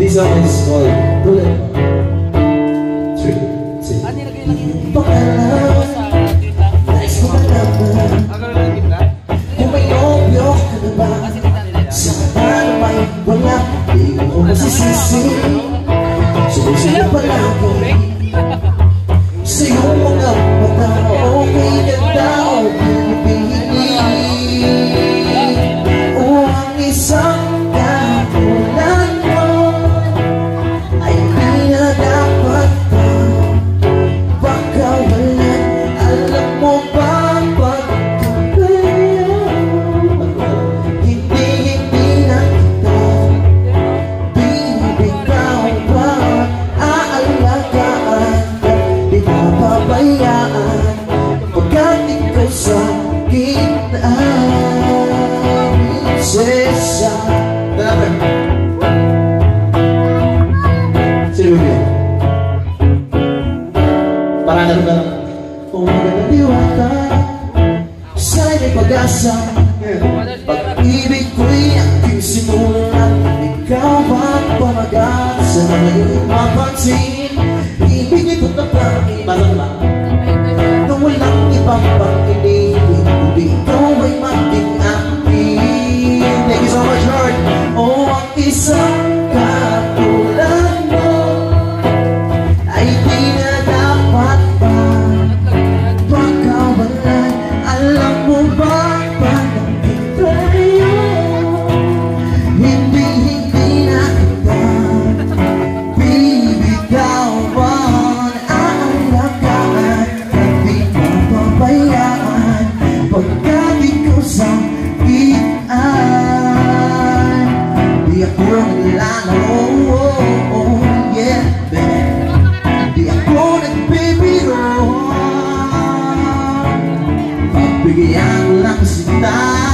This song is called Bullet. 3, 2. Pangalaman, nais ko malaman kung may nobyo ka na ba? Sana may wala, di ko masisisi. Sumusunod palagi sa iyong mga mata. Okay ganda o pinipili o ang isang katulad mo ay di na dapat pa pagkawalan. Alam mo ba pagkakaya hindi na kita bibitaw pa. Aalagaan ka, di papabayaan pagkat ikaw sa gitnaan. Prinsesa. Sino yun? Parang ano ka lang? O magandang diwata, sana'y may pag-asa. Pag-ibig ko'y aking simulan, ikaw ang pamagat sa mga iyong mapansin. Ibig ito't na pangin na walang ibang pangkinig, kundi ikaw ay maging akin. Thank you so much, Lord. O ang isang katulad mo ay di na dapat pa pagkawalan. Alam mo ba pagkakit tayo hindi na kita bibitawan. Aalagaan at di papabayaan pagkat ikaw sa gitnaan. Di ako naglalaro, oh yeah, babe. Di ako nagbibiro, pagbigyan lang kita.